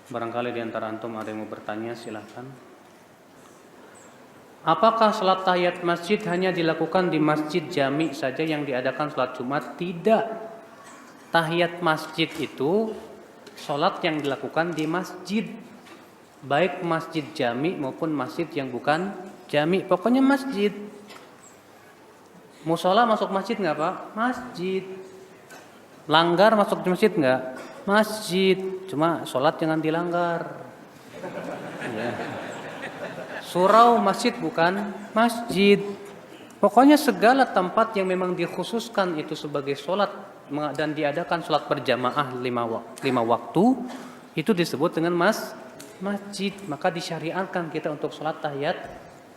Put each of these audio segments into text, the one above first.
Barangkali di antara antum ada yang mau bertanya, silahkan. Apakah salat tahiyat masjid hanya dilakukan di masjid jami saja yang diadakan salat Jumat? Tidak. Tahiyat masjid itu salat yang dilakukan di masjid, baik masjid jami maupun masjid yang bukan jami. Pokoknya masjid. Musola masuk masjid nggak Pak? Masjid. Langgar masuk masjid nggak? Masjid. Cuma salat jangan dilanggar. Ya. Surau masjid bukan masjid. Pokoknya segala tempat yang memang dikhususkan itu sebagai sholat dan diadakan sholat berjamaah lima waktu, itu disebut dengan masjid. Maka disyariatkan kita untuk sholat tahiyat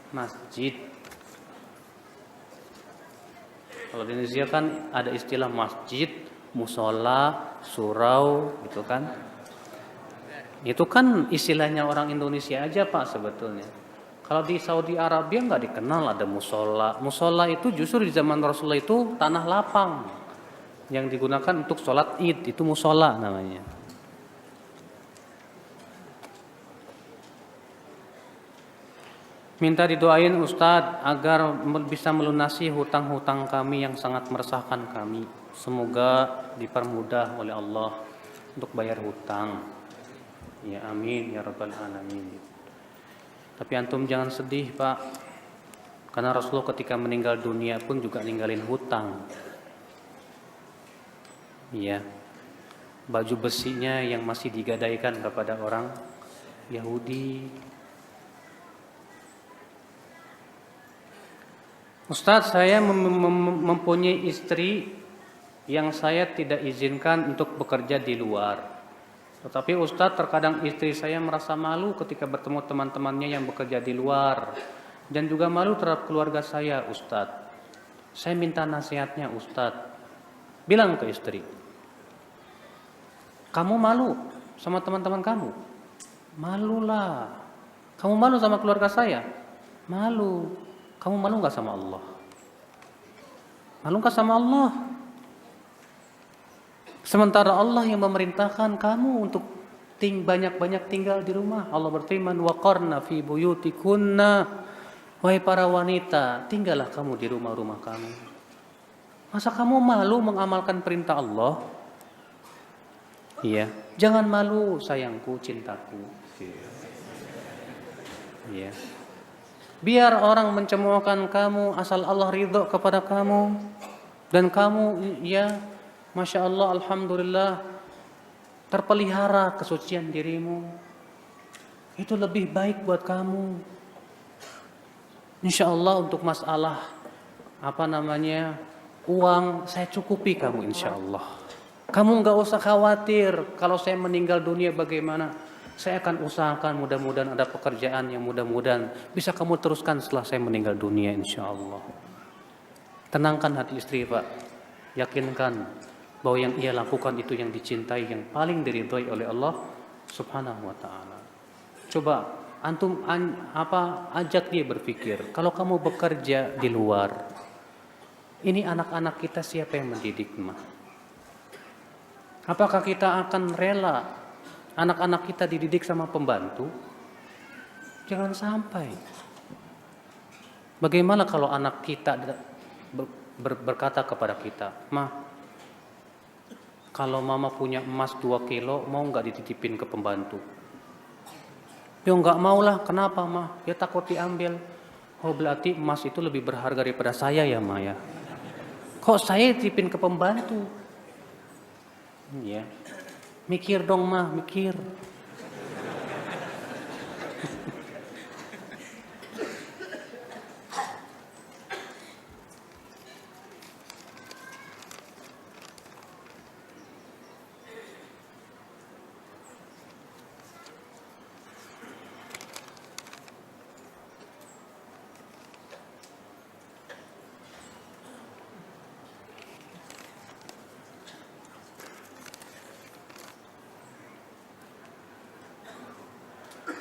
masjid. Kalau di Indonesia kan ada istilah masjid, musola, surau, gitu kan. Itu kan istilahnya orang Indonesia aja Pak sebetulnya. Kalau di Saudi Arabia nggak dikenal ada musola. Musola itu justru di zaman Rasulullah itu tanah lapang yang digunakan untuk sholat id, itu musola namanya. Minta didoain Ustadz agar bisa melunasi hutang-hutang kami yang sangat meresahkan kami. Semoga dipermudah oleh Allah untuk bayar hutang. Ya amin ya rabbal alamin. Tapi antum jangan sedih Pak, karena Rasulullah ketika meninggal dunia pun juga ninggalin hutang. Iya, baju besinya yang masih digadaikan kepada orang Yahudi. Ustadz, saya mempunyai istri yang saya tidak izinkan untuk bekerja di luar. Tetapi Ustadz, terkadang istri saya merasa malu ketika bertemu teman-temannya yang bekerja di luar. Dan juga malu terhadap keluarga saya Ustadz. Saya minta nasihatnya Ustadz. Bilang ke istri, kamu malu sama teman-teman kamu? Malulah. Kamu malu sama keluarga saya? Malu. Kamu malu gak sama Allah? Malu gak sama Allah? Sementara Allah yang memerintahkan kamu untuk banyak-banyak tinggal di rumah. Allah berfirman, waqarna fi buyutikunna, wahai para wanita, tinggallah kamu di rumah-rumah kamu. Masa kamu malu mengamalkan perintah Allah? Iya, jangan malu sayangku, cintaku. Iya. Biar orang mencemoohkan kamu asal Allah ridho kepada kamu, dan kamu ya Masya Allah, Alhamdulillah, terpelihara kesucian dirimu. Itu lebih baik buat kamu. Insya Allah untuk masalah uang, saya cukupi kamu insya Allah. Kamu gak usah khawatir kalau saya meninggal dunia bagaimana. Saya akan usahakan mudah-mudahan ada pekerjaan yang mudah-mudahan bisa kamu teruskan setelah saya meninggal dunia insya Allah. Tenangkan hati istri Pak. Yakinkan bahwa yang ia lakukan itu yang dicintai, yang paling diridhoi oleh Allah Subhanahu wa taala. Coba antum ajak dia berpikir, kalau kamu bekerja di luar, ini anak-anak kita siapa yang mendidik mah? Apakah kita akan rela anak-anak kita dididik sama pembantu? Jangan sampai. Bagaimana kalau anak kita berkata kepada kita, "Mah, kalau mama punya emas 2 kilo, mau gak dititipin ke pembantu?" Ya gak maulah, kenapa mah? Ya takut diambil. Oh berarti emas itu lebih berharga daripada saya ya Ma ya. Kok saya dititipin ke pembantu? Ya, mikir dong mah, mikir.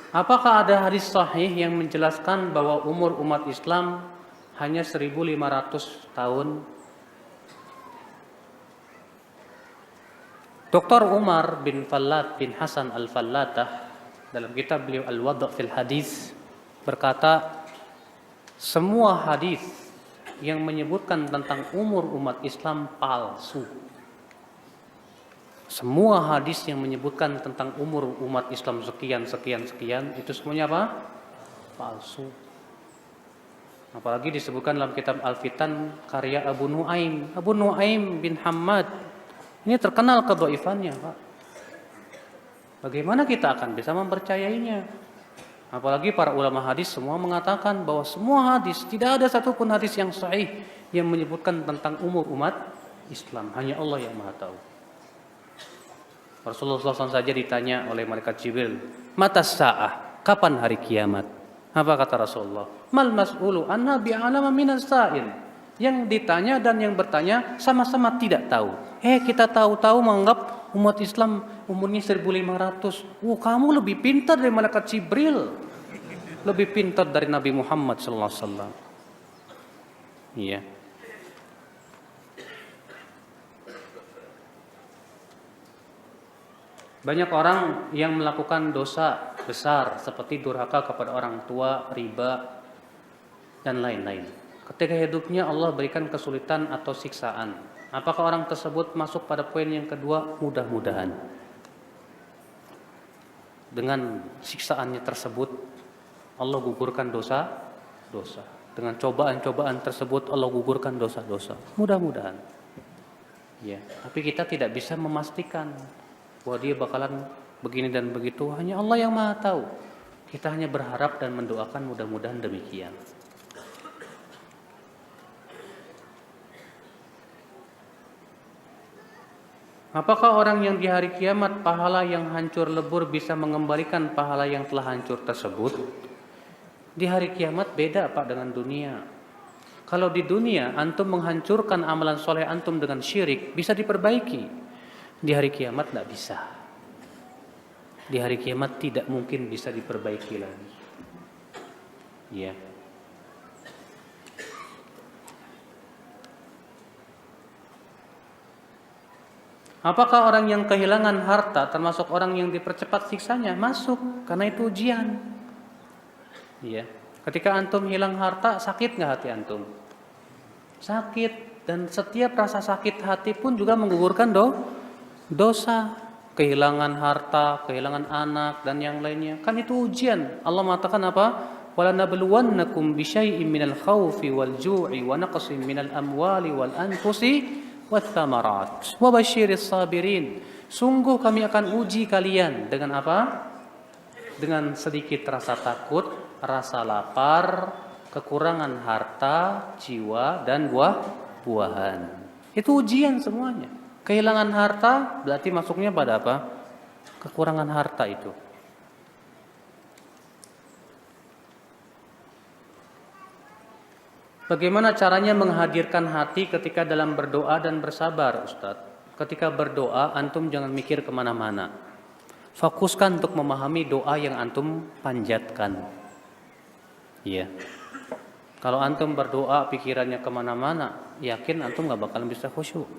Apakah ada hadis sahih yang menjelaskan bahwa umur umat Islam hanya 1.500 tahun? Dr. Umar bin Fallat bin Hasan Al-Fallatah dalam kitab beliau Al-Wad' fil Hadis berkata, semua hadis yang menyebutkan tentang umur umat Islam palsu. Semua hadis yang menyebutkan tentang umur umat Islam sekian itu semuanya apa? Palsu. Apalagi disebutkan dalam kitab Al-Fitan karya Abu Nuaim. Abu Nuaim bin Hammad ini terkenal kedhaifannya, Pak. Bagaimana kita akan bisa mempercayainya? Apalagi para ulama hadis semua mengatakan bahwa semua hadis, tidak ada satupun hadis yang sahih yang menyebutkan tentang umur umat Islam. Hanya Allah yang Maha tahu. Rasulullah SAW saja ditanya oleh malaikat Jibril, "Matas sa'ah?" Kapan hari kiamat? Apa kata Rasulullah? "Mal mas'ulu anna bi'alama minas sa'il." Yang ditanya dan yang bertanya sama-sama tidak tahu. Kita tahu-tahu menganggap umat Islam umurnya 1500. Kamu lebih pintar dari malaikat Jibril. Lebih pintar dari Nabi Muhammad sallallahu alaihi wasallam. Iya. Banyak orang yang melakukan dosa besar seperti durhaka kepada orang tua, riba, dan lain-lain. Ketika hidupnya Allah berikan kesulitan atau siksaan. Apakah orang tersebut masuk pada poin yang kedua? Mudah-mudahan. Dengan siksaannya tersebut Allah gugurkan dosa-dosa. Dengan cobaan-cobaan tersebut Allah gugurkan dosa-dosa. Mudah-mudahan. Ya, tapi kita tidak bisa memastikan bahwa dia bakalan begini dan begitu. Hanya Allah yang Maha tahu. Kita hanya berharap dan mendoakan mudah-mudahan demikian. Apakah orang yang di hari kiamat pahala yang hancur lebur bisa mengembalikan pahala yang telah hancur tersebut? Di hari kiamat beda Pak dengan dunia. Kalau di dunia antum menghancurkan amalan soleh antum dengan syirik, bisa diperbaiki. Di hari kiamat tidak bisa. Di hari kiamat tidak mungkin bisa diperbaiki lagi. Ya. Apakah orang yang kehilangan harta termasuk orang yang dipercepat siksanya? Masuk, karena itu ujian. Iya. Ketika antum hilang harta, sakit nggak hati antum? Sakit, dan setiap rasa sakit hati pun juga menggugurkan dosa. Kehilangan harta, kehilangan anak, dan yang lainnya. Kan itu ujian. Allah mengatakan apa? وَلَنَبْلُوَنَّكُمْ بِشَيْءٍ مِنَ الْخَوْفِ وَالْجُوعِ وَنَقْصٍ مِنَ الْأَمْوَالِ وَالْأَنْفُسِ وَالثَّمَرَاتِ وَبَشِّرِ الصَّابِرِينَ. Sungguh kami akan uji kalian dengan apa? Dengan sedikit rasa takut, rasa lapar, kekurangan harta, jiwa, dan buah-buahan. Itu ujian semuanya. Kehilangan harta berarti masuknya pada apa? Kekurangan harta itu. Bagaimana caranya menghadirkan hati ketika dalam berdoa dan bersabar, Ustadz? Ketika berdoa, antum jangan mikir kemana-mana. Fokuskan untuk memahami doa yang antum panjatkan. Iya. Kalau antum berdoa pikirannya kemana-mana, yakin antum gak bakal bisa khusyuk.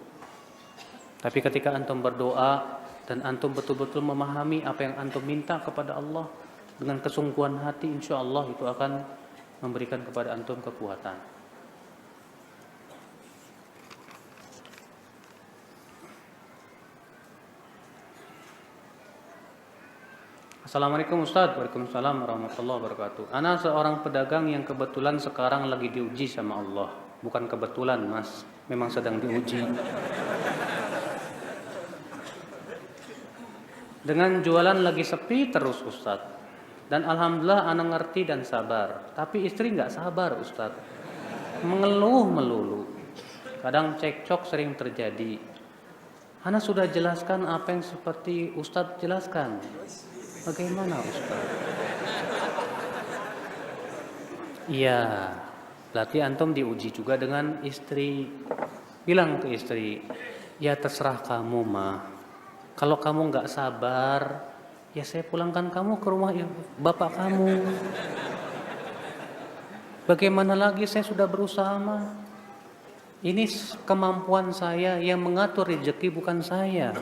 Tapi ketika antum berdoa dan antum betul-betul memahami apa yang antum minta kepada Allah dengan kesungguhan hati, insya Allah itu akan memberikan kepada antum kekuatan. Assalamualaikum Ustaz. Waalaikumsalam warahmatullahi wabarakatuh. Ana seorang pedagang yang kebetulan sekarang lagi diuji sama Allah. Bukan kebetulan Mas, memang sedang diuji. Dengan jualan lagi sepi terus Ustaz. Dan alhamdulillah ana ngerti dan sabar. Tapi istri gak sabar Ustaz. Mengeluh melulu. Kadang cekcok sering terjadi. Ana sudah jelaskan apa yang seperti Ustaz jelaskan. Bagaimana Ustaz? Iya, berarti antum diuji juga dengan istri. Bilang ke istri, ya terserah kamu mah. Kalau kamu gak sabar, ya saya pulangkan kamu ke rumah bapak kamu. Bagaimana lagi, saya sudah berusaha mah. Ini kemampuan saya, yang mengatur rezeki bukan saya.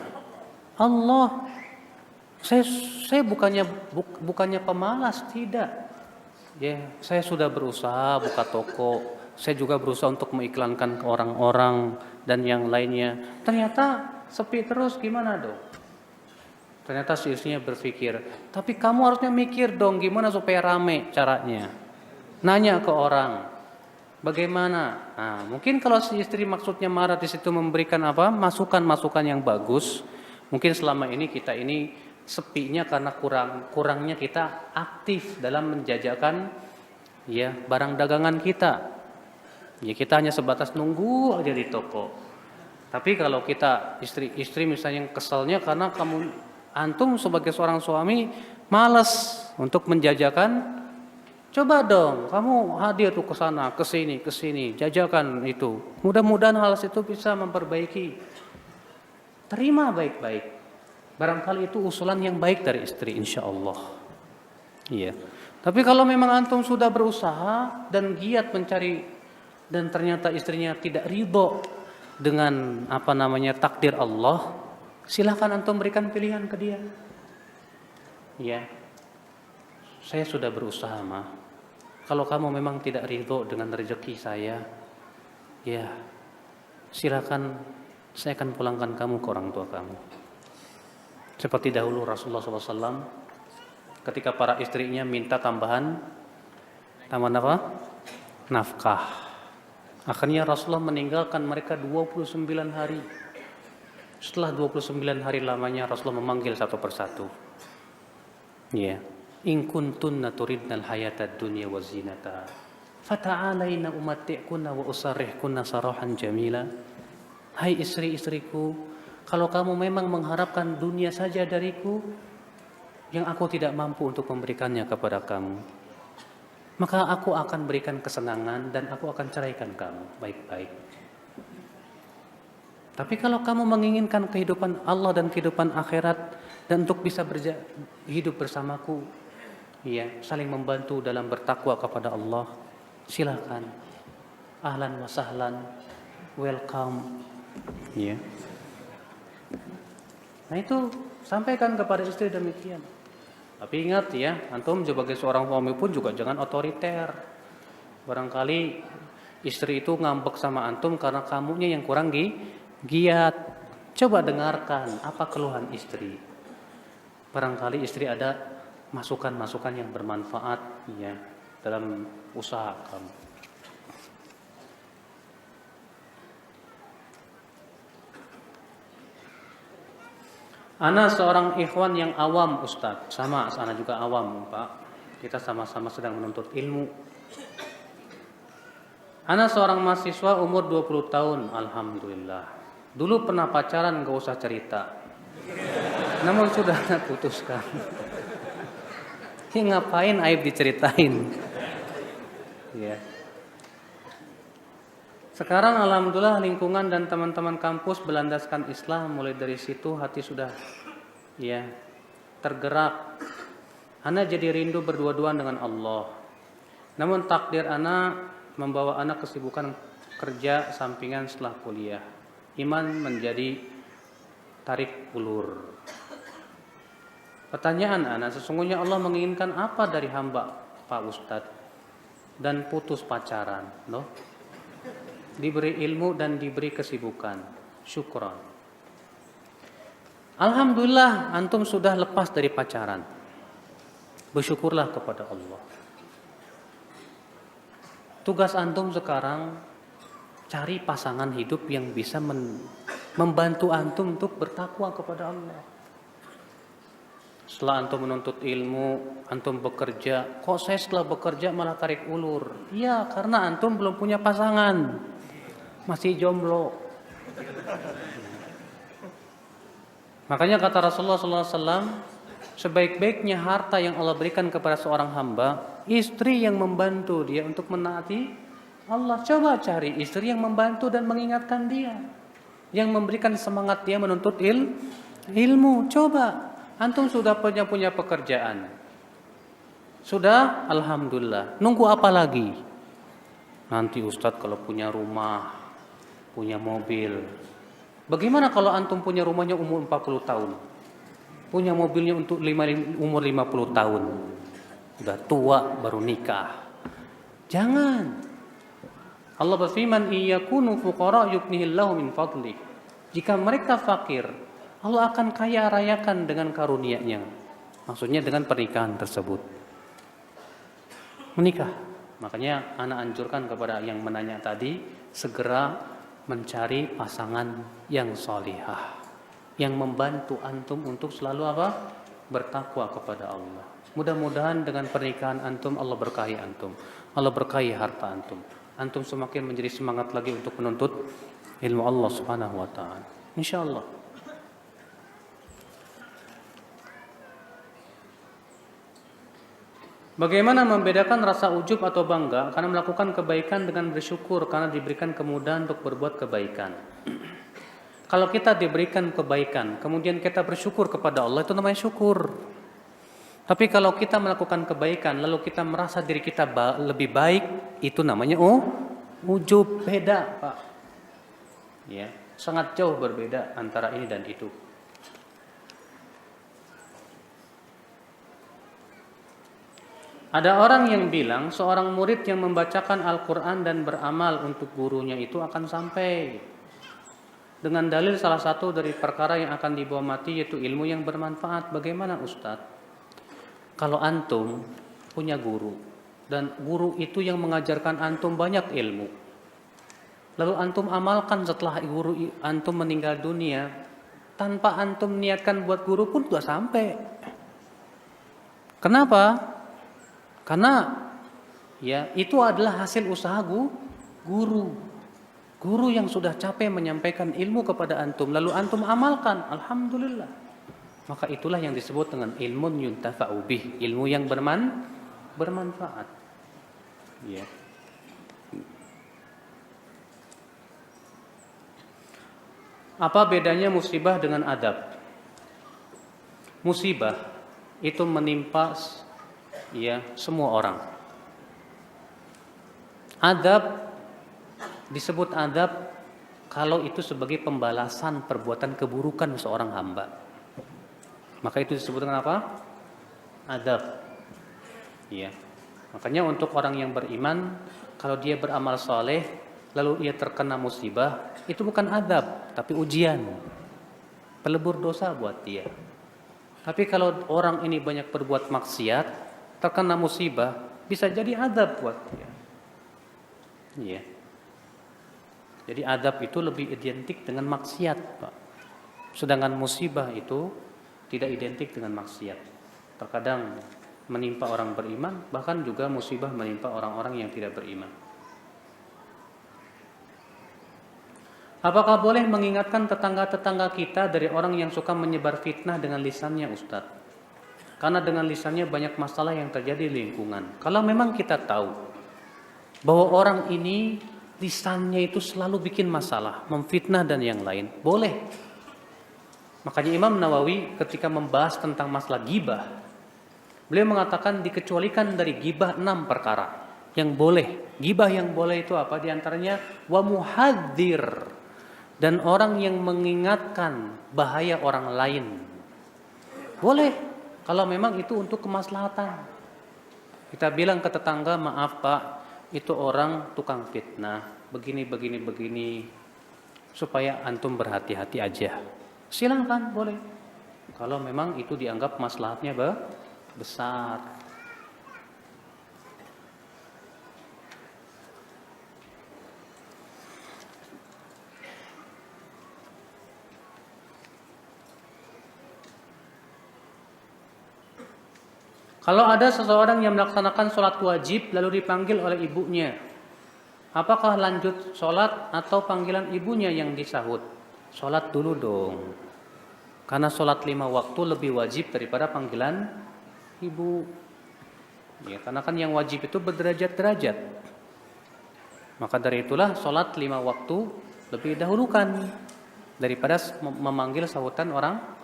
Allah. Saya bukannya pemalas, tidak. Ya, saya sudah berusaha buka toko. Saya juga berusaha untuk mengiklankan ke orang-orang dan yang lainnya. Ternyata sepi terus, gimana dong? Ternyata si istrinya berpikir, tapi kamu harusnya mikir dong gimana supaya rame caranya. Nanya ke orang, bagaimana? Nah, mungkin kalau si istri maksudnya marah di situ memberikan apa? Masukan-masukan yang bagus. Mungkin selama ini kita ini sepinya karena kurangnya kita aktif dalam menjajakan ya barang dagangan kita. Ya kita hanya sebatas nunggu aja di toko. Tapi kalau kita istri misalnya yang keselnya karena antum sebagai seorang suami malas untuk menjajakan, coba dong kamu hadir tuh ke sana, ke sini, jajakan itu. Mudah-mudahan hal itu bisa memperbaiki. Terima baik-baik. Barangkali itu usulan yang baik dari istri, insya Allah. Iya. Tapi kalau memang antum sudah berusaha dan giat mencari dan ternyata istrinya tidak ridho dengan takdir Allah, silahkan antum berikan pilihan ke dia. Ya, saya sudah berusaha mah. Kalau kamu memang tidak ridho dengan rezeki saya, ya silahkan saya akan pulangkan kamu ke orang tua kamu. Seperti dahulu Rasulullah SAW ketika para istrinya minta tambahan apa? Nafkah. Akhirnya Rasulullah meninggalkan mereka 29 hari. Setelah 29 hari lamanya Rasulullah memanggil satu persatu. Ya, in kuntunna turidnal hayatad dunya wa zinata fata'alaina umatti'kunna wa usarrihkunna sarahan jamila. Hai istri-istriku, kalau kamu memang mengharapkan dunia saja dariku yang aku tidak mampu untuk memberikannya kepada kamu, maka aku akan berikan kesenangan dan aku akan ceraikan kamu baik-baik. Tapi kalau kamu menginginkan kehidupan Allah dan kehidupan akhirat dan untuk bisa hidup bersamaku, ya, saling membantu dalam bertakwa kepada Allah, silakan. Ahlan wa sahlan, welcome. Ya. Nah itu sampaikan kepada istri demikian. Tapi ingat ya, antum sebagai seorang suami pun juga jangan otoriter. Barangkali istri itu ngambek sama antum karena kamunya yang kurang giat. Coba dengarkan apa keluhan istri. Barangkali istri ada masukan-masukan yang bermanfaat ya dalam usaha kamu. Ana seorang ikhwan yang awam, Ustaz. Sama, ana juga awam, Pak. Kita sama-sama sedang menuntut ilmu. Ana seorang mahasiswa umur 20 tahun, alhamdulillah. Dulu pernah pacaran, gak usah cerita. Namun sudah ana putuskan. Ini ngapain aib diceritain? Ya. Sekarang alhamdulillah lingkungan dan teman-teman kampus berlandaskan Islam. Mulai dari situ hati sudah ya tergerak. Ana jadi rindu berdua-duaan dengan Allah. Namun takdir ana membawa ana kesibukan kerja sampingan setelah kuliah. Iman menjadi tarik ulur. Pertanyaan ana, sesungguhnya Allah menginginkan apa dari hamba Pak Ustadz? Dan putus pacaran, loh? Diberi ilmu dan diberi kesibukan. Syukran. Alhamdulillah antum sudah lepas dari pacaran. Bersyukurlah kepada Allah. Tugas antum sekarang cari pasangan hidup yang bisa membantu antum untuk bertakwa kepada Allah. Setelah antum menuntut ilmu, antum bekerja, kok saya setelah bekerja malah tarik ulur? Iya, karena antum belum punya pasangan. Masih jomblo. Makanya kata Rasulullah SAW, sebaik-baiknya harta yang Allah berikan kepada seorang hamba, istri yang membantu dia untuk menaati Allah. Coba cari istri yang membantu dan mengingatkan dia, yang memberikan semangat dia menuntut ilmu. Coba, antum sudah punya pekerjaan, sudah, alhamdulillah. Nunggu apa lagi? Nanti Ustadz kalau punya rumah, punya mobil, Bagaimana kalau antum punya rumahnya umur 40 tahun? Punya mobilnya untuk umur 50 tahun. Udah tua baru nikah. Jangan. Allah berfirman, "Iyakunu fuqara yughnihillahu min fadli." Jika mereka fakir, Allah akan kaya rayakan dengan karunia-Nya. Maksudnya dengan pernikahan tersebut. Menikah. Makanya anak anjurkan kepada yang menanya tadi, segera mencari pasangan yang salihah, yang membantu antum untuk selalu apa? Bertakwa kepada Allah. Mudah-mudahan dengan pernikahan antum Allah berkahi antum. Allah berkahi harta antum. Antum semakin menjadi semangat lagi untuk menuntut ilmu Allah Subhanahu wa taala. Insyaallah. Bagaimana membedakan rasa ujub atau bangga karena melakukan kebaikan dengan bersyukur karena diberikan kemudahan untuk berbuat kebaikan? Kalau kita diberikan kebaikan, kemudian kita bersyukur kepada Allah, itu namanya syukur. Tapi kalau kita melakukan kebaikan, lalu kita merasa diri kita lebih baik, itu namanya ujub. Beda, Pak. Ya, sangat jauh berbeda antara ini dan itu. Ada orang yang bilang seorang murid yang membacakan Al-Quran dan beramal untuk gurunya itu akan sampai. Dengan dalil salah satu dari perkara yang akan dibawa mati yaitu ilmu yang bermanfaat. Bagaimana Ustadz? Kalau antum punya guru dan guru itu yang mengajarkan antum banyak ilmu, lalu antum amalkan setelah guru antum meninggal dunia, tanpa antum niatkan buat guru pun sudah sampai. Kenapa? Karena ya itu adalah hasil usaha guru. Guru yang sudah capek menyampaikan ilmu kepada antum, lalu antum amalkan, alhamdulillah. Maka itulah yang disebut dengan ilmun yuntafa'u bih, ilmu yang bermanfaat. Ya. Apa bedanya musibah dengan adab? Musibah itu menimpa ya semua orang. Adab disebut adab kalau itu sebagai pembalasan perbuatan keburukan seorang hamba. Maka itu disebut dengan apa? Adab. Ya. Makanya untuk orang yang beriman, kalau dia beramal soleh lalu ia terkena musibah, itu bukan adab, tapi ujian, pelebur dosa buat dia. Tapi kalau orang ini banyak berbuat maksiat, terkena musibah, bisa jadi adab buat dia. Iya. Jadi adab itu lebih identik dengan maksiat, Pak. Sedangkan musibah itu tidak identik dengan maksiat. Terkadang menimpa orang beriman, bahkan juga musibah menimpa orang-orang yang tidak beriman. Apakah boleh mengingatkan tetangga-tetangga kita dari orang yang suka menyebar fitnah dengan lisannya, Ustadz? Karena dengan lisannya banyak masalah yang terjadi di lingkungan. Kalau memang kita tahu bahwa orang ini lisannya itu selalu bikin masalah, memfitnah dan yang lain, boleh. Makanya Imam Nawawi ketika membahas tentang masalah ghibah, beliau mengatakan dikecualikan dari ghibah 6 perkara yang boleh. Ghibah yang boleh itu apa? Di antaranya wa muhadzir, dan orang yang mengingatkan bahaya orang lain. Boleh kalau memang itu untuk kemaslahatan. Kita bilang ke tetangga, maaf Pak, itu orang tukang fitnah, begini, supaya antum berhati-hati aja. Silakan, boleh. Kalau memang itu dianggap maslahatnya besar. Kalau ada seseorang yang melaksanakan sholat wajib lalu dipanggil oleh ibunya, apakah lanjut sholat atau panggilan ibunya yang disahut? Sholat dulu dong. Karena sholat 5 waktu lebih wajib daripada panggilan ibu. Ya, karena kan yang wajib itu berderajat-derajat. Maka dari itulah sholat 5 waktu lebih dahulukan daripada memanggil sahutan orang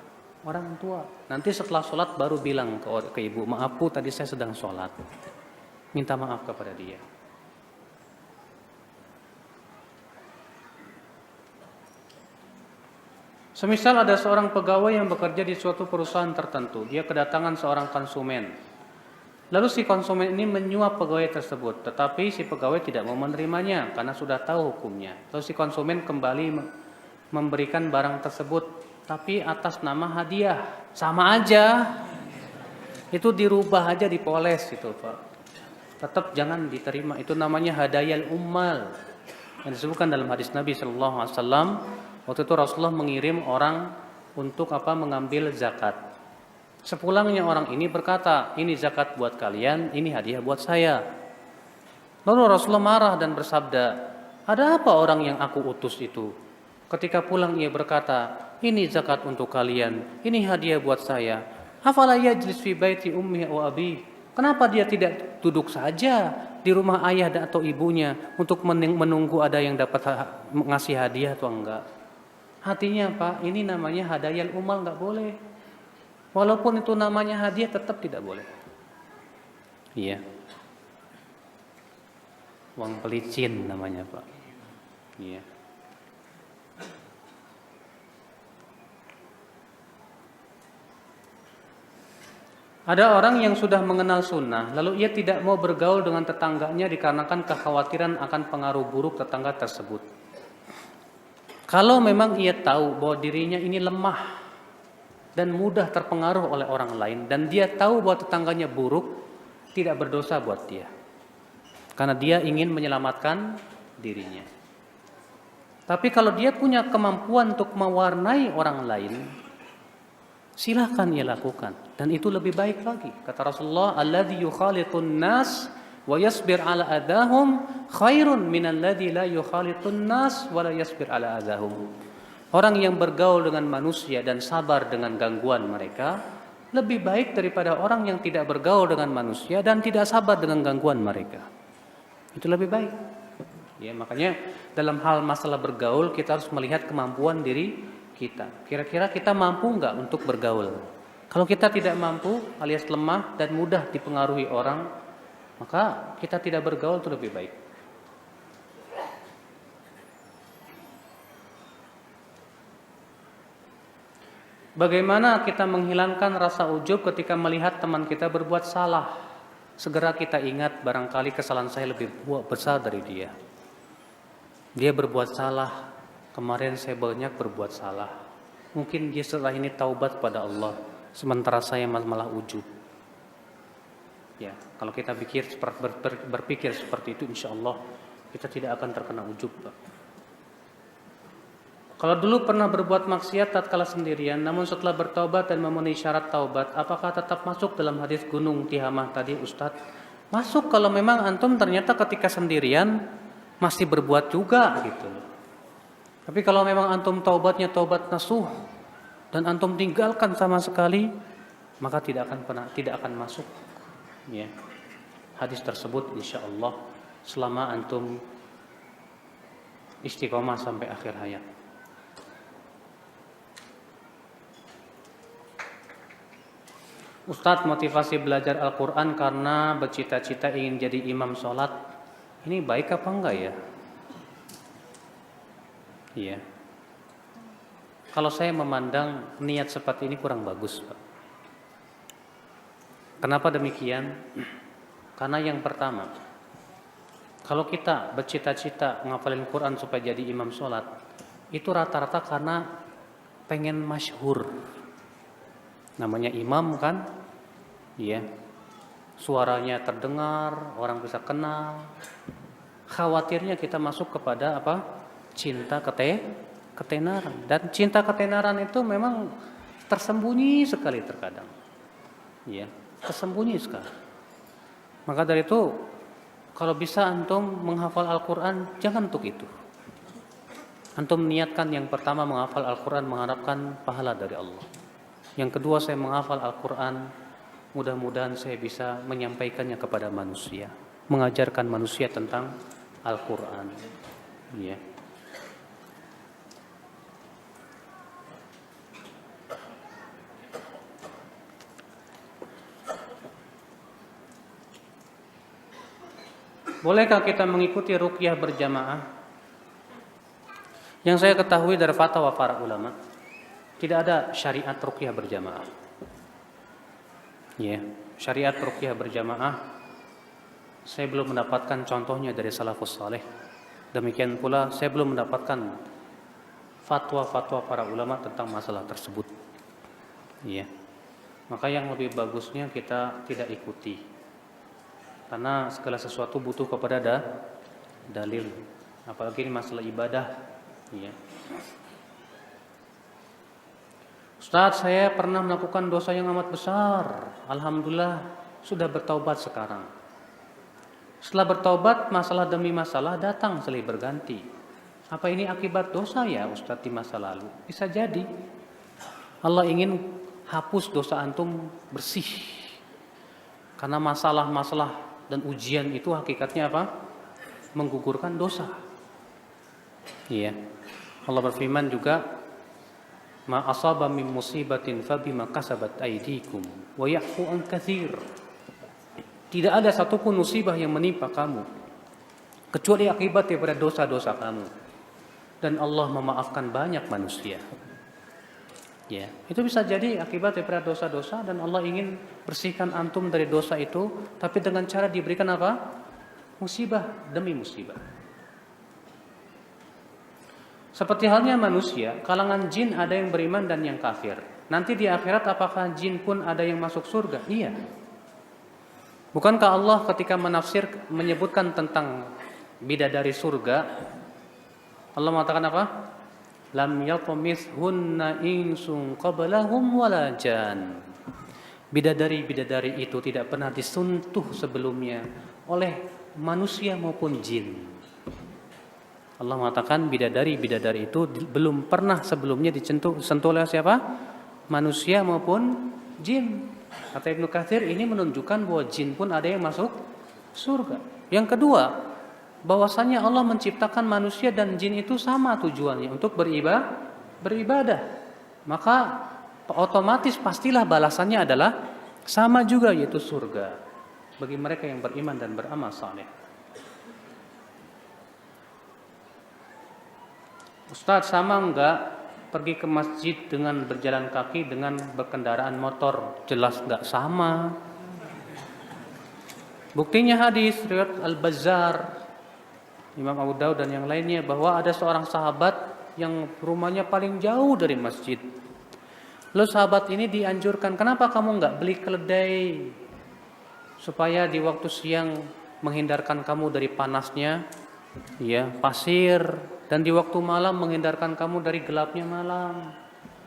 tua. Nanti setelah sholat baru bilang ke ibu, maaf Bu, tadi saya sedang sholat. Minta maaf kepada dia. Semisal ada seorang pegawai yang bekerja di suatu perusahaan tertentu, dia kedatangan seorang konsumen. Lalu si konsumen ini menyuap pegawai tersebut, tetapi si pegawai tidak mau menerimanya karena sudah tahu hukumnya. Lalu si konsumen kembali memberikan barang tersebut, tapi atas nama hadiah. Sama aja, itu dirubah aja, dipoles itu Pak. Tetap jangan diterima, itu namanya hadayal ummal. Yang disebutkan dalam hadis Nabi Sallallahu Alaihi Wasallam, waktu itu Rasulullah mengirim orang untuk mengambil zakat. Sepulangnya orang ini berkata, ini zakat buat kalian, ini hadiah buat saya. Lalu Rasulullah marah dan bersabda, ada apa orang yang aku utus itu? Ketika pulang ia berkata, ini zakat untuk kalian, ini hadiah buat saya. Afala yajlis fi baiti ummi wa abi? Kenapa dia tidak duduk saja di rumah ayah atau ibunya untuk menunggu ada yang dapat ngasih hadiah atau enggak? Hatinya Pak, ini namanya hadayal umal, enggak boleh. Walaupun itu namanya hadiah tetap tidak boleh. Iya. Uang pelicin namanya Pak. Iya. Ada orang yang sudah mengenal sunnah, lalu ia tidak mau bergaul dengan tetangganya dikarenakan kekhawatiran akan pengaruh buruk tetangga tersebut. Kalau memang ia tahu bahwa dirinya ini lemah dan mudah terpengaruh oleh orang lain, dan dia tahu bahwa tetangganya buruk, tidak berdosa buat dia. Karena dia ingin menyelamatkan dirinya. Tapi kalau dia punya kemampuan untuk mewarnai orang lain, silahkan ia lakukan. Dan itu lebih baik lagi. Kata Rasulullah, alladzi yukhalitun nas wa yasbir ala adahum khairun minalladzi la yukhalitun nas wa la yasbir ala adahum. Orang yang bergaul dengan manusia dan sabar dengan gangguan mereka lebih baik daripada orang yang tidak bergaul dengan manusia dan tidak sabar dengan gangguan mereka. Itu lebih baik. Ya, makanya dalam hal masalah bergaul kita harus melihat kemampuan diri kita. Kira-kira kita mampu enggak untuk bergaul? Kalau kita tidak mampu alias lemah dan mudah dipengaruhi orang, maka kita tidak bergaul itu lebih baik. Bagaimana kita menghilangkan rasa ujub ketika melihat teman kita berbuat salah? Segera kita ingat, barangkali kesalahan saya lebih besar dari dia. Dia berbuat salah, kemarin saya banyak berbuat salah. Mungkin dia setelah ini taubat pada Allah, sementara saya malah ujub. Ya, kalau kita berpikir seperti itu, insya Allah kita tidak akan terkena ujub. Kalau dulu pernah berbuat maksiat tatkala sendirian, namun setelah bertaubat dan memenuhi syarat taubat, apakah tetap masuk dalam hadis gunung Tihamah tadi Ustadz? Masuk kalau memang antum ternyata ketika sendirian masih berbuat juga gitu. Tapi kalau memang antum taubatnya taubat nasuh dan antum tinggalkan sama sekali, maka tidak akan masuk. Ya. Hadis tersebut insya Allah selama antum istiqomah sampai akhir hayat. Ustadz, motivasi belajar Al-Quran karena bercita-cita ingin jadi imam sholat, ini baik apa enggak ya? Iya. Kalau saya memandang niat seperti ini kurang bagus, Pak. Kenapa demikian? Karena yang pertama, kalau kita bercita-cita ngafalin Quran supaya jadi imam sholat, itu rata-rata karena pengen masyhur. Namanya imam kan, iya, suaranya terdengar, orang bisa kenal. Khawatirnya kita masuk kepada cinta ketenaran. Dan cinta ketenaran itu memang tersembunyi sekali terkadang, iya, tersembunyi sekali. Maka dari itu, kalau bisa antum menghafal Al-Quran, jangan untuk itu. Antum niatkan yang pertama menghafal Al-Quran mengharapkan pahala dari Allah. Yang kedua, saya menghafal Al-Quran, mudah-mudahan saya bisa menyampaikannya kepada manusia, mengajarkan manusia tentang Al-Quran. Ya. Bolehkah kita mengikuti ruqyah berjamaah? Yang saya ketahui dari fatwa para ulama, Tidak ada syariat ruqyah berjamaah. Ya, syariat ruqyah berjamaah saya belum mendapatkan contohnya dari salafus saleh. Demikian pula saya belum mendapatkan fatwa-fatwa para ulama tentang masalah tersebut. Ya. Maka yang lebih bagusnya kita tidak ikuti. Karena segala sesuatu butuh kepada dalil. Apalagi ini masalah ibadah. Ya. Ustaz, saya pernah melakukan dosa yang amat besar. Alhamdulillah sudah bertaubat sekarang. Setelah bertaubat, masalah demi masalah datang silih berganti. Apa ini akibat dosa ya Ustaz di masa lalu? Bisa jadi. Allah ingin hapus dosa antum bersih. Karena masalah-masalah dan ujian itu hakikatnya apa? Menggugurkan dosa. Iya. Allah berfirman juga, ma asaba min musibatin fabima kasabat aydikum wa ya'fu an katsir. Tidak ada satupun musibah yang menimpa kamu kecuali akibat daripada dosa-dosa kamu, dan Allah memaafkan banyak manusia. Ya, itu bisa jadi akibat daripada dosa-dosa, dan Allah ingin bersihkan antum dari dosa itu, tapi dengan cara diberikan apa? Musibah demi musibah. Seperti halnya manusia, kalangan jin ada yang beriman dan yang kafir. Nanti di akhirat apakah jin pun ada yang masuk surga? Iya. Bukankah Allah ketika menyebutkan tentang bidadari surga, Allah mengatakan apa? Lam yatmithunna insun qablahum wala jan. Bidadari-bidadari itu tidak pernah disentuh sebelumnya oleh manusia maupun jin. Allah mengatakan bidadari-bidadari itu belum pernah sebelumnya disentuh oleh siapa? Manusia maupun jin. Kata Ibnu Katsir, ini menunjukkan bahwa jin pun ada yang masuk surga. Yang kedua, bahwasanya Allah menciptakan manusia dan jin itu sama tujuannya, untuk beribadah. Maka otomatis pastilah balasannya adalah sama juga, yaitu surga bagi mereka yang beriman dan beramal saleh. Ustaz, sama enggak pergi ke masjid dengan berjalan kaki dengan berkendaraan motor? Jelas enggak sama. Buktinya hadis riwayat Al-Bazzar, Imam Abu Daud dan yang lainnya, bahwa ada seorang sahabat yang rumahnya paling jauh dari masjid. Lalu sahabat ini dianjurkan, kenapa kamu enggak beli keledai supaya di waktu siang menghindarkan kamu dari panasnya ya pasir, dan di waktu malam menghindarkan kamu dari gelapnya malam.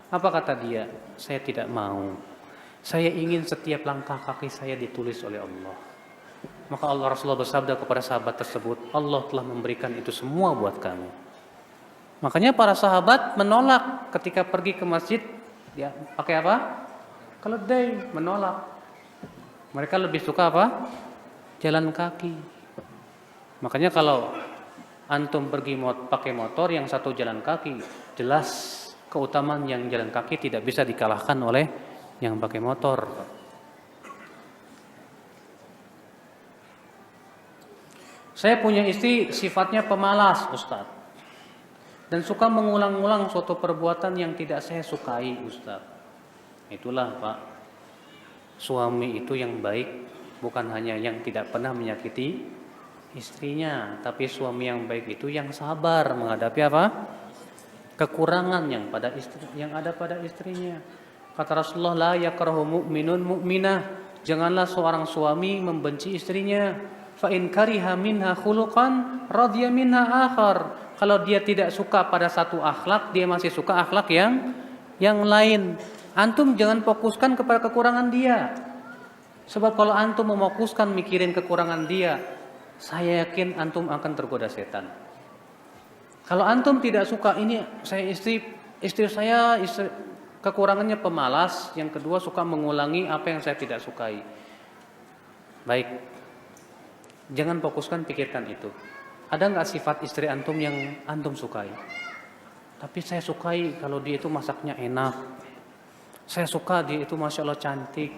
Apa kata dia? Saya tidak mau. Saya ingin setiap langkah kaki saya ditulis oleh Allah. Maka Allah Rasulullah bersabda kepada sahabat tersebut, Allah telah memberikan itu semua buat kamu. Makanya para sahabat menolak ketika pergi ke masjid, ya pakai apa? Keledai, menolak. Mereka lebih suka apa? Jalan kaki. Makanya kalau antum pergi pakai motor, yang satu jalan kaki, jelas keutamaan yang jalan kaki tidak bisa dikalahkan oleh yang pakai motor. Saya punya istri sifatnya pemalas, Ustaz, dan suka mengulang-ulang suatu perbuatan yang tidak saya sukai, Ustaz. Itulah Pak, suami itu yang baik bukan hanya yang tidak pernah menyakiti istrinya, tapi suami yang baik itu yang sabar menghadapi apa? Kekurangan yang ada pada istrinya. Kata Rasulullah, la yakrahu mu'minun mu'minah, janganlah seorang suami membenci istrinya. Fa in kariha minha khuluqan radhiya minha akhar. Kalau dia tidak suka pada satu akhlak, dia masih suka akhlak yang lain. Antum jangan fokuskan kepada kekurangan dia. Sebab kalau antum mefokuskan mikirin kekurangan dia, saya yakin antum akan tergoda setan. Kalau antum tidak suka, ini saya istri saya kekurangannya pemalas, yang kedua suka mengulangi apa yang saya tidak sukai. Baik, jangan fokuskan, pikirkan itu. Ada nggak sifat istri antum yang antum sukai? Tapi saya sukai kalau dia itu masaknya enak. Saya suka dia itu masya Allah cantik.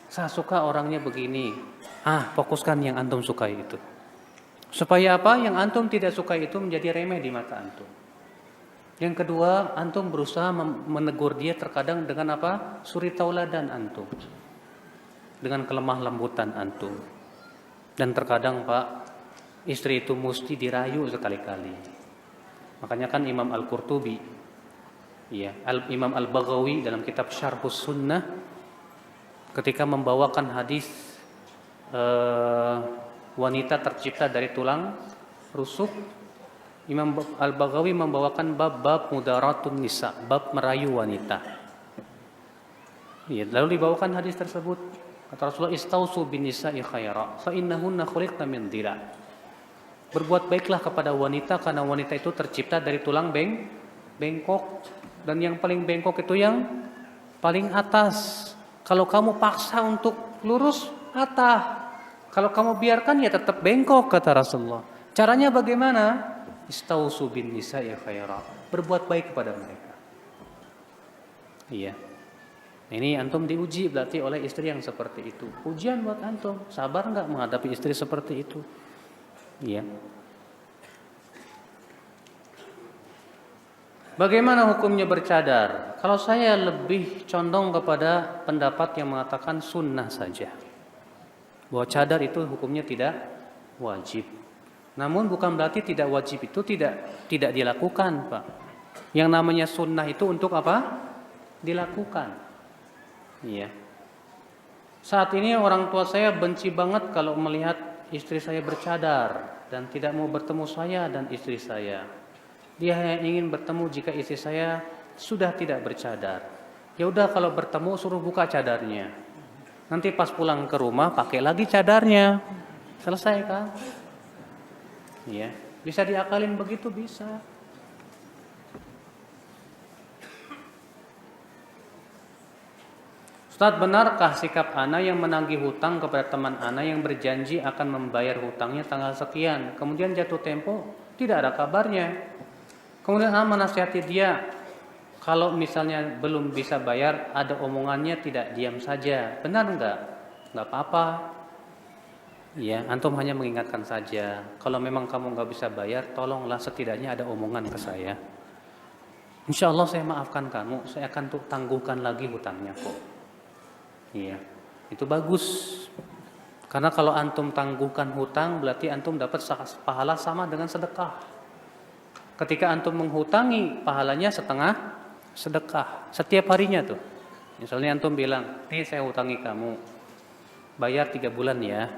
Saya suka orangnya begini. Fokuskan yang antum sukai itu. Supaya apa? Yang antum tidak suka itu menjadi remeh di mata antum. Yang kedua, antum berusaha menegur dia terkadang dengan apa? Suri tauladan antum. Dengan kelemah lembutan antum. Dan terkadang Pak, istri itu mesti dirayu sekali-kali. Makanya kan Imam Al-Qurtubi, ya, Imam Al-Baghawi dalam kitab Syarhus Sunnah ketika membawakan hadis wanita tercipta dari tulang rusuk, Imam Al-Baghawi membawakan bab mudaratun nisa, bab merayu wanita. Ya, lalu dibawakan hadis tersebut. Kata Rasulullah, istausu bin nisa'i khaira fa innahunna khuliqna min dhila. Berbuat baiklah kepada wanita karena wanita itu tercipta dari tulang bengkok, dan yang paling bengkok itu yang paling atas. Kalau kamu paksa untuk lurus, patah. Kalau kamu biarkan ya tetap bengkok, kata Rasulullah. Caranya bagaimana? Istausu bin nisa'i khaira. Berbuat baik kepada mereka. Iya. Ini antum diuji berarti oleh istri yang seperti itu. Ujian buat antum. Sabar enggak menghadapi istri seperti itu? Iya. Bagaimana hukumnya bercadar? Kalau saya lebih condong kepada pendapat yang mengatakan sunnah saja. Bahwa cadar itu hukumnya tidak wajib. Namun bukan berarti tidak wajib itu tidak dilakukan, Pak. Yang namanya sunnah itu untuk apa? Dilakukan. Iya. Saat ini orang tua saya benci banget kalau melihat istri saya bercadar dan tidak mau bertemu saya dan istri saya. Dia hanya ingin bertemu jika istri saya sudah tidak bercadar. Ya udah, kalau bertemu suruh buka cadarnya. Nanti pas pulang ke rumah pakai lagi cadarnya. Selesai kan? Iya, bisa diakalin begitu, bisa. Ustaz, benarkah sikap ana yang menagih hutang kepada teman ana yang berjanji akan membayar hutangnya tanggal sekian, kemudian jatuh tempo tidak ada kabarnya, kemudian ana menasihati dia kalau misalnya belum bisa bayar, ada omongannya tidak diam saja, benar enggak? Enggak apa-apa. Ya, antum hanya mengingatkan saja, kalau memang kamu enggak bisa bayar, tolonglah setidaknya ada omongan ke saya. Insya Allah saya maafkan kamu, saya akan tangguhkan lagi hutangnya kok. Iya, itu bagus. Karena kalau antum tangguhkan hutang, berarti antum dapat pahala sama dengan sedekah. Ketika antum menghutangi, pahalanya setengah sedekah. Setiap harinya tuh. Misalnya antum bilang, nih saya hutangi kamu, bayar 3 bulan ya.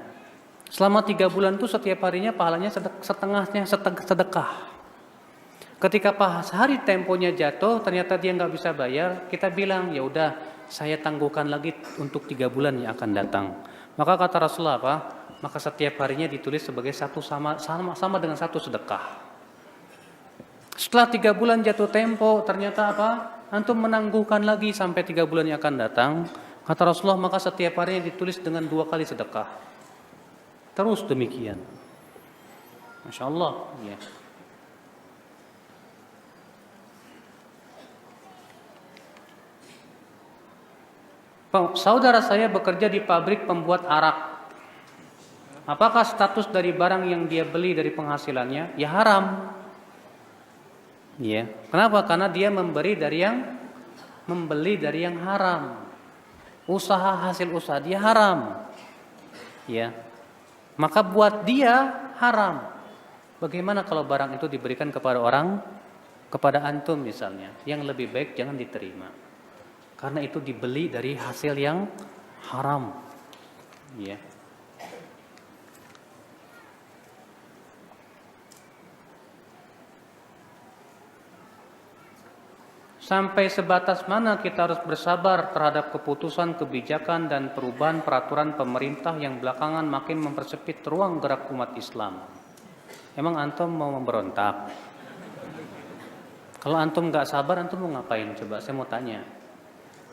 Selama 3 bulan tuh setiap harinya pahalanya setengahnya sedekah. Ketika pas hari temponya jatuh, ternyata dia nggak bisa bayar, kita bilang, ya udah, saya tangguhkan lagi untuk 3 bulan yang akan datang. Maka kata Rasulullah apa? Maka setiap harinya ditulis sebagai satu sama dengan satu sedekah. Setelah 3 bulan jatuh tempo, ternyata apa? Antum menangguhkan lagi sampai 3 bulan yang akan datang. Kata Rasulullah, maka setiap harinya ditulis dengan 2 kali sedekah. Terus demikian. Masya Allah. Ya. Saudara saya bekerja di pabrik pembuat arak. Apakah status dari barang yang dia beli dari penghasilannya? Ya haram. Ya. Kenapa? Karena dia membeli dari yang haram. Hasil usaha dia haram. Ya. Maka buat dia haram. Bagaimana kalau barang itu diberikan kepada antum misalnya? Yang lebih baik jangan diterima. Karena itu dibeli dari hasil yang haram. Ya. Sampai sebatas mana kita harus bersabar terhadap keputusan, kebijakan, dan perubahan peraturan pemerintah yang belakangan makin mempersempit ruang gerak umat Islam? Emang antum mau memberontak? Kalau antum gak sabar, antum mau ngapain? Coba saya mau tanya.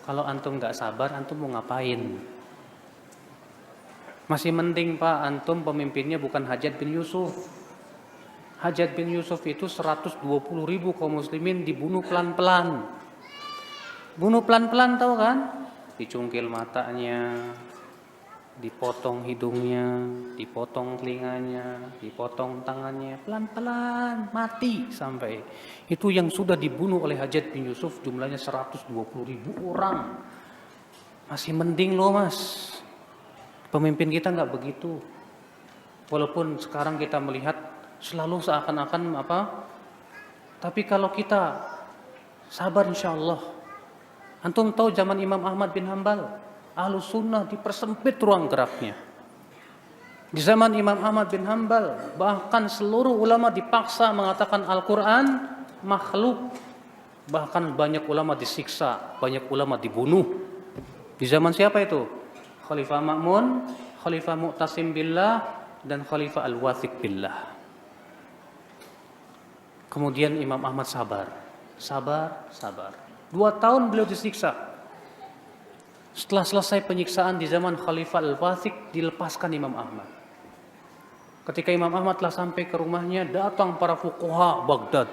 Kalau antum gak sabar, antum mau ngapain? Masih mending Pak, antum pemimpinnya bukan Hajjaj bin Yusuf. Hajjaj bin Yusuf itu 120.000 kaum muslimin dibunuh pelan-pelan. Bunuh pelan-pelan tahu kan? Dicungkil matanya, dipotong hidungnya, dipotong telinganya, dipotong tangannya, pelan-pelan mati sampai. Itu yang sudah dibunuh oleh Hajjaj bin Yusuf jumlahnya 120.000 orang. Masih mending loh mas, pemimpin kita nggak begitu. Walaupun sekarang kita melihat selalu seakan-akan apa, tapi kalau kita sabar insya Allah. Antum tahu zaman Imam Ahmad bin Hanbal, Ahlus Sunnah dipersempit ruang geraknya. Di zaman Imam Ahmad bin Hanbal, bahkan seluruh ulama dipaksa mengatakan Al-Quran makhluk. Bahkan banyak ulama disiksa, banyak ulama dibunuh. Di zaman siapa itu? Khalifah Ma'mun, Khalifah Mu'tasim Billah, dan Khalifah Al-Wathiq Billah. Kemudian Imam Ahmad sabar. 2 tahun beliau disiksa. Setelah selesai penyiksaan di zaman Khalifah Al-Wathiq, dilepaskan Imam Ahmad. Ketika Imam Ahmad telah sampai ke rumahnya, datang para fuqaha Baghdad.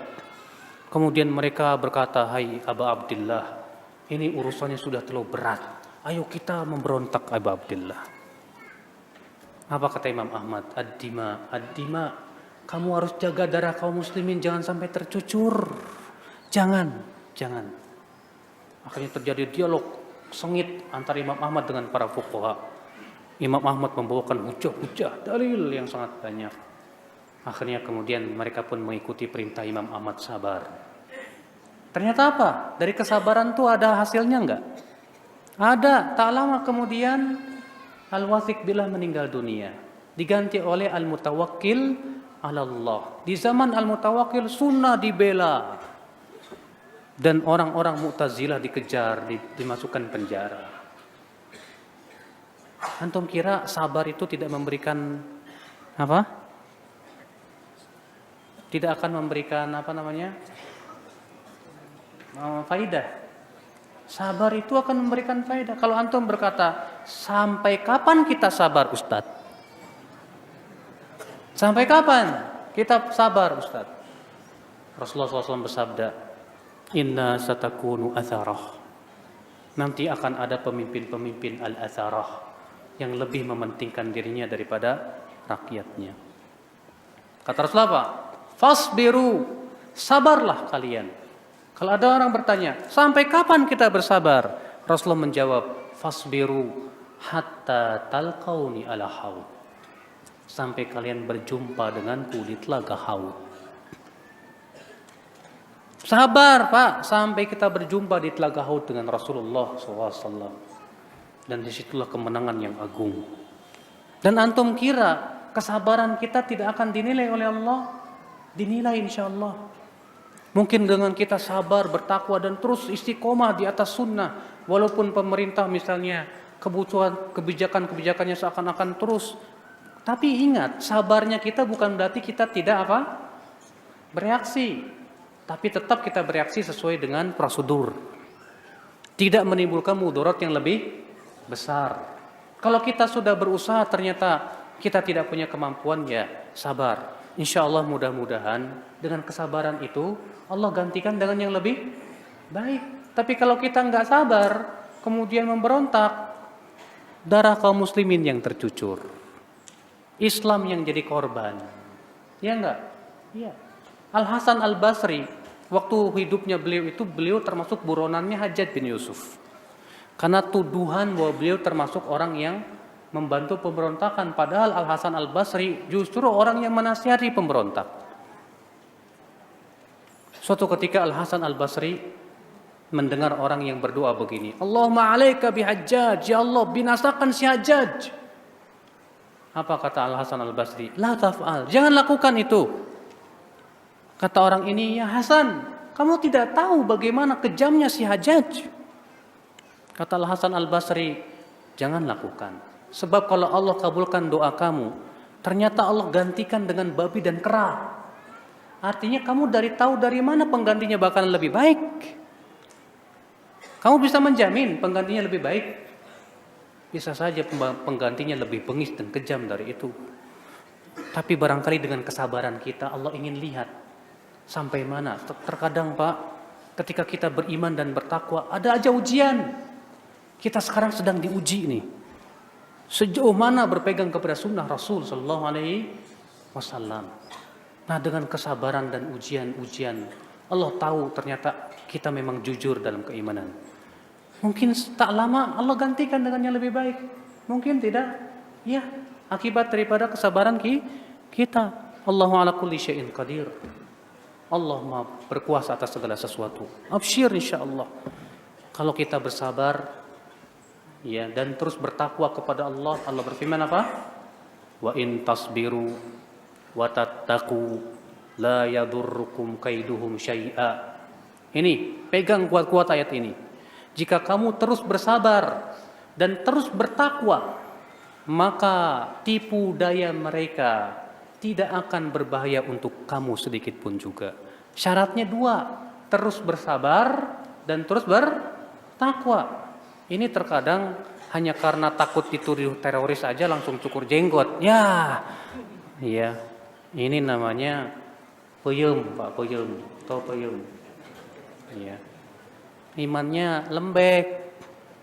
Kemudian mereka berkata, "Hai Aba Abdillah, ini urusannya sudah terlalu berat. Ayo kita memberontak Aba Abdillah." Apa kata Imam Ahmad? Ad-dima, ad-dima. Kamu harus jaga darah kaum muslimin, jangan sampai tercucur. Jangan. Akhirnya terjadi dialog sengit antara Imam Ahmad dengan para fuqaha. Imam Ahmad membawakan hujah-hujah, dalil yang sangat banyak. Akhirnya kemudian mereka pun mengikuti perintah Imam Ahmad sabar. Ternyata apa? Dari kesabaran itu ada hasilnya enggak? Ada. Tak lama kemudian Al-Wathiq Billah meninggal dunia, diganti oleh Al-Mutawakkil 'ala Allah. Di zaman Al-Mutawakkil sunnah dibela, dan orang-orang Mu'tazilah dikejar, dimasukkan penjara. Antum kira sabar itu tidak memberikan apa? Tidak akan memberikan faidah. Sabar itu akan memberikan faidah. Kalau antum berkata, sampai kapan kita sabar Ustaz? Sampai kapan kita sabar Ustaz? Rasulullah SAW bersabda, "Inna satakunu atharah." Nanti akan ada pemimpin-pemimpin al-atharah yang lebih mementingkan dirinya daripada rakyatnya. Kata Rasulullah apa? Fasbiru, sabarlah kalian. Kalau ada orang bertanya, sampai kapan kita bersabar? Rasulullah menjawab, fasbiru hatta talqauni ala haud. Sampai kalian berjumpa denganku di telaga haud. Sabar Pak, sampai kita berjumpa di telaga haud dengan Rasulullah SAW. Dan disitulah kemenangan yang agung. Dan antum kira kesabaran kita tidak akan dinilai oleh Allah? Dinilai insya Allah. Mungkin dengan kita sabar, bertakwa dan terus istiqomah di atas sunnah, walaupun pemerintah misalnya kebijakan-kebijakannya seakan-akan terus, tapi ingat, sabarnya kita bukan berarti kita tidak bereaksi, tapi tetap kita bereaksi sesuai dengan prosedur, tidak menimbulkan mudarat yang lebih besar. Kalau kita sudah berusaha ternyata kita tidak punya kemampuan, ya sabar. Insya Allah mudah-mudahan dengan kesabaran itu Allah gantikan dengan yang lebih baik. Tapi kalau kita nggak sabar, kemudian memberontak, darah kaum muslimin yang tercucur, Islam yang jadi korban. Ya enggak? Iya. Al-Hasan Al-Basri, waktu hidupnya beliau termasuk buronannya Hajjaj bin Yusuf. Karena tuduhan bahwa beliau termasuk orang yang membantu pemberontakan, padahal Al-Hasan Al-Basri justru orang yang menasihati pemberontak. Suatu ketika Al-Hasan Al-Basri mendengar orang yang berdoa begini, Allahumma alaika bihajjaj, ya Allah binasakan si Hajjaj. Apa kata Al-Hasan Al-Basri? La taf'al, jangan lakukan itu. Kata orang ini, ya Hasan, kamu tidak tahu bagaimana kejamnya si Hajjaj. Kata Al-Hasan Al-Basri, jangan lakukan. Sebab kalau Allah kabulkan doa kamu, ternyata Allah gantikan dengan babi dan kera. Artinya kamu tahu dari mana penggantinya bakal lebih baik. Kamu bisa menjamin penggantinya lebih baik? Bisa saja penggantinya lebih bengis dan kejam dari itu. Tapi barangkali dengan kesabaran kita, Allah ingin lihat sampai mana. Terkadang Pak, ketika kita beriman dan bertakwa, ada aja ujian. Kita sekarang sedang diuji nih. Sejauh mana berpegang kepada sunnah Rasul Sallallahu Alaihi Wasallam. Nah, dengan kesabaran dan ujian-ujian, Allah tahu ternyata kita memang jujur dalam keimanan. Mungkin tak lama Allah gantikan dengan yang lebih baik. Mungkin tidak. Ya, akibat daripada kesabaran kita. Allahu ala kulli syai'in qadir. Allah Maha berkuasa atas segala sesuatu. Absyir insyaallah. Kalau kita bersabar ya dan terus bertakwa kepada Allah, Allah berfirman apa? Wa in tasbiru wa tattaqu la yadurrukum kaiduhum syai'a. Ini, pegang kuat-kuat ayat ini. Jika kamu terus bersabar dan terus bertakwa, maka tipu daya mereka tidak akan berbahaya untuk kamu sedikit pun juga. Syaratnya dua, terus bersabar dan terus bertakwa. Ini terkadang hanya karena takut dituduh teroris aja langsung cukur jenggot. Ya, iya, ini namanya peyem, Pak, peyem, tau peyem. Iya, imannya lembek,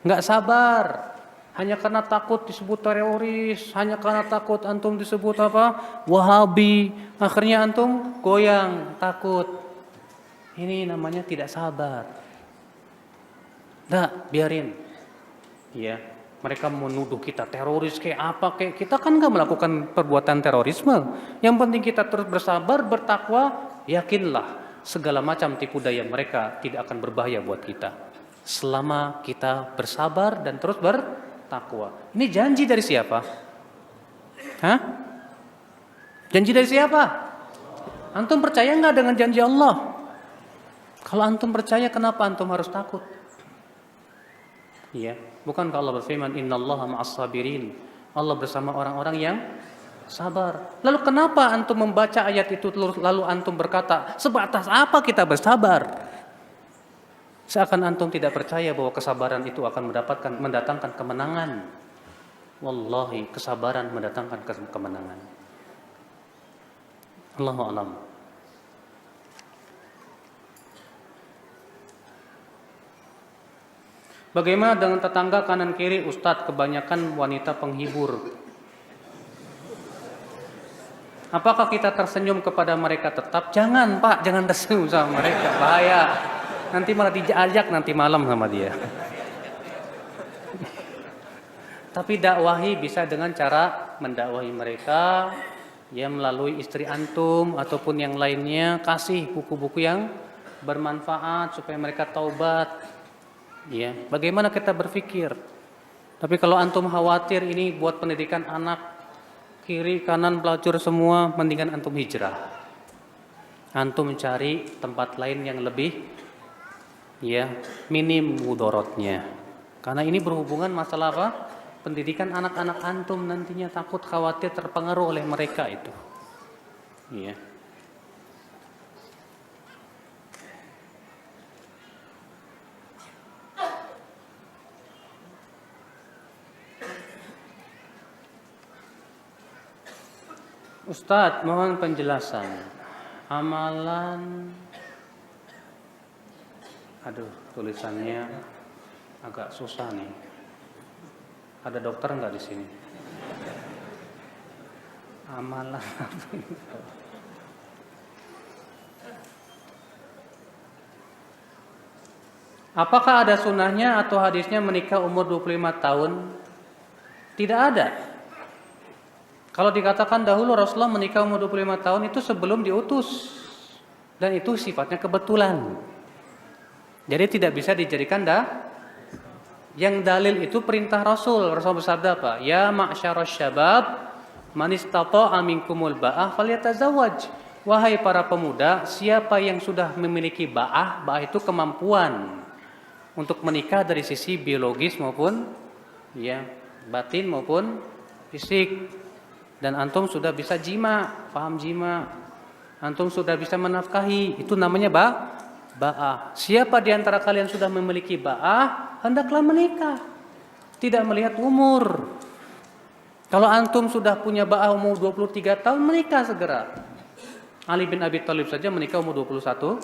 nggak sabar. Hanya karena takut disebut teroris, hanya karena takut antum disebut apa? Wahabi. Akhirnya antum goyang, takut. Ini namanya tidak sabar. Nggak, biarin. Ya, mereka menuduh kita teroris kayak apa kayak kita kan nggak melakukan perbuatan terorisme. Yang penting kita terus bersabar, bertakwa, yakinlah segala macam tipu daya mereka tidak akan berbahaya buat kita. Selama kita bersabar dan terus bertakwa. Ini janji dari siapa? Hah? Janji dari siapa? Antum percaya nggak dengan janji Allah? Kalau antum percaya, kenapa antum harus takut? Iya, bukan kalau Allah berfirman innallaha ma'as sabirin. Allah bersama orang-orang yang sabar. Lalu kenapa antum membaca ayat itu lalu antum berkata, sebatas apa kita bersabar? Seakan antum tidak percaya bahwa kesabaran itu akan mendatangkan kemenangan. Wallahi, kesabaran mendatangkan kemenangan. Allahu a'lam. Bagaimana dengan tetangga kanan kiri Ustadz, kebanyakan wanita penghibur? Apakah kita tersenyum kepada mereka tetap? Jangan Pak, jangan tersenyum sama mereka, bahaya. Nanti malah diajak nanti malam sama dia. Tapi dakwahi bisa dengan cara mendakwahi mereka ya melalui istri antum ataupun yang lainnya, kasih buku-buku yang bermanfaat supaya mereka taubat. Ya, bagaimana kita berpikir? Tapi kalau antum khawatir ini buat pendidikan anak, kiri kanan pelacur semua, mendingan antum hijrah. Antum mencari tempat lain yang lebih ya minim mudorotnya. Karena ini berhubungan masalah apa? Pendidikan anak-anak antum nantinya, takut khawatir terpengaruh oleh mereka itu. Iya. Ustadz, mohon penjelasan. Amalan, aduh tulisannya agak susah nih. Ada dokter nggak di sini? Amalan. Apakah ada sunnahnya atau hadisnya menikah umur 25 tahun? Tidak ada. Kalau dikatakan dahulu Rasulullah menikah umur 25 tahun itu sebelum diutus. Dan itu sifatnya kebetulan. Jadi tidak bisa dijadikan Yang dalil itu perintah Rasul. Rasul bersabda apa? Ya ma'syarasy syabab man istata'a minkumul ba'ah falyatazawwaj. Wahai para pemuda, siapa yang sudah memiliki ba'ah itu kemampuan untuk menikah dari sisi biologis maupun ya batin maupun fisik. Dan antum sudah bisa jima, paham jima. Antum sudah bisa menafkahi, itu namanya ba'ah. Siapa di antara kalian sudah memiliki ba'ah, hendaklah menikah. Tidak melihat umur. Kalau antum sudah punya ba'ah umur 23 tahun, menikah segera. Ali bin Abi Thalib saja menikah umur 21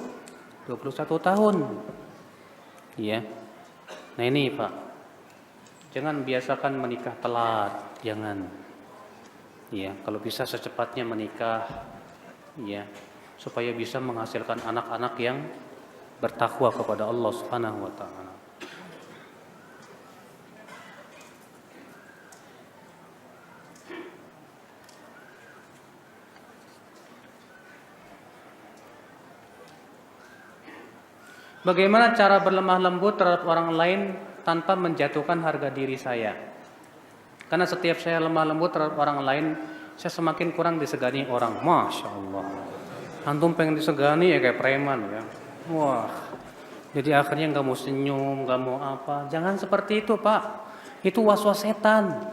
tahun. Iya. Nah ini Pak. Jangan biasakan menikah telat, jangan. Ya, kalau bisa secepatnya menikah, ya, supaya bisa menghasilkan anak-anak yang bertakwa kepada Allah Subhanahu wa taala. Bagaimana cara berlemah lembut terhadap orang lain tanpa menjatuhkan harga diri saya? Karena setiap saya lemah lembut terhadap orang lain, saya semakin kurang disegani orang. Masya Allah. Antum pengen disegani ya kayak preman ya. Wah. Jadi akhirnya nggak mau senyum, nggak mau apa. Jangan seperti itu, Pak. Itu was-was setan.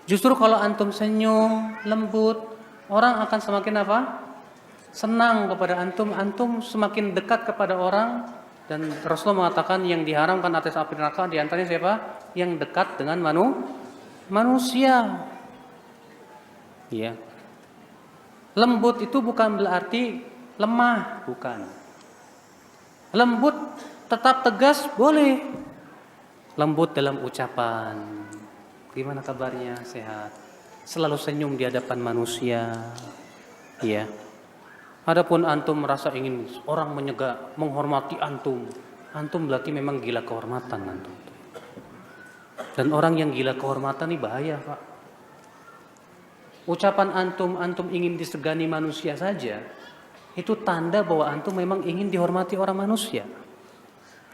Justru kalau antum senyum, lembut, orang akan semakin apa? Senang kepada antum, antum semakin dekat kepada orang. Dan Rasulullah mengatakan yang diharamkan atas api neraka di antaranya siapa? Yang dekat dengan manusia. Ya. Lembut itu bukan berarti lemah, bukan. Lembut tetap tegas boleh. Lembut dalam ucapan. Gimana kabarnya? Sehat. Selalu senyum di hadapan manusia. Ya. Adapun antum merasa ingin orang menghormati antum, antum berarti memang gila kehormatan antum. Dan orang yang gila kehormatan ini bahaya, Pak. Ucapan antum ingin disegani manusia saja, itu tanda bahwa antum memang ingin dihormati orang manusia.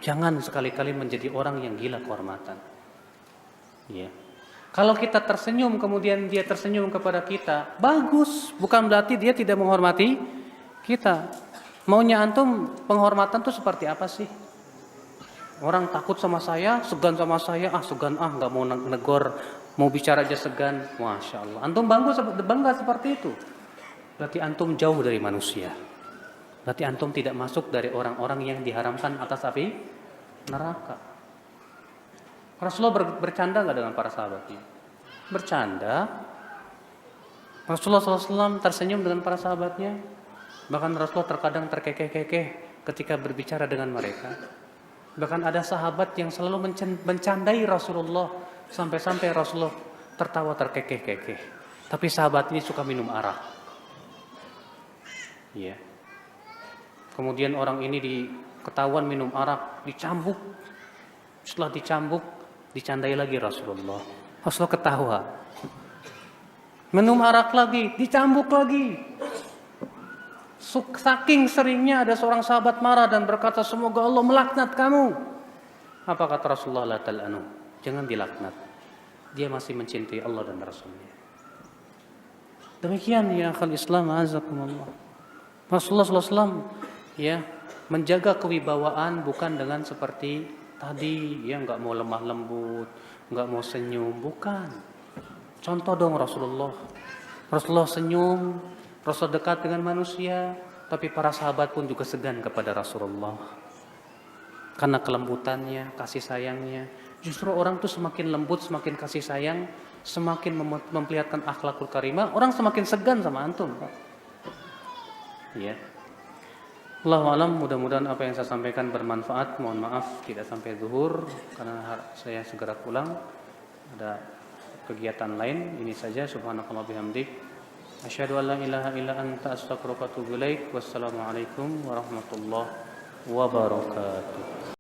Jangan sekali-kali menjadi orang yang gila kehormatan. Ya. Kalau kita tersenyum kemudian dia tersenyum kepada kita, bagus, bukan berarti dia tidak menghormati kita. Maunya antum penghormatan itu seperti apa sih? Orang takut sama saya, segan sama saya, segan nggak mau negor, mau bicara aja segan. Masya Allah. Antum bangga seperti itu. Berarti antum jauh dari manusia. Berarti antum tidak masuk dari orang-orang yang diharamkan atas api neraka. Rasulullah bercanda nggak dengan para sahabatnya? Bercanda. Rasulullah SAW tersenyum dengan para sahabatnya. Bahkan Rasulullah terkadang terkekeh-kekeh ketika berbicara dengan mereka. Bahkan ada sahabat yang selalu mencandai Rasulullah sampai-sampai Rasulullah tertawa terkekeh-kekeh. Tapi sahabat ini suka minum arak. Ya. Kemudian orang ini ketahuan minum arak, dicambuk. Setelah dicambuk, dicandai lagi Rasulullah. Rasulullah ketawa. Minum arak lagi, dicambuk lagi. Saking seringnya ada seorang sahabat marah dan berkata, semoga Allah melaknat kamu. Apa kata Rasulullah? La tal'anu. Jangan dilaknat. Dia masih mencintai Allah dan Rasulnya. Demikian ya akhal Islam, azakumullah. Rasulullah SAW ya menjaga kewibawaan bukan dengan seperti tadi, ya nggak mau lemah lembut, nggak mau senyum, bukan. Contoh dong Rasulullah. Rasulullah senyum, Rasul dekat dengan manusia, tapi para sahabat pun juga segan kepada Rasulullah. Karena kelembutannya, kasih sayangnya. Justru orang tuh semakin lembut, semakin kasih sayang, semakin memperlihatkan akhlakul karimah, orang semakin segan sama antum, Pak. Ya. Allahu a'lam, mudah-mudahan apa yang saya sampaikan bermanfaat. Mohon maaf tidak sampai zuhur karena saya segera pulang. Ada kegiatan lain. Ini saja. Subhanakallah bihamdik. Asyhadu an la ilaha illa anta astaghfiruka wa atubu ilaik. Wassalamualaikum warahmatullahi wabarakatuh.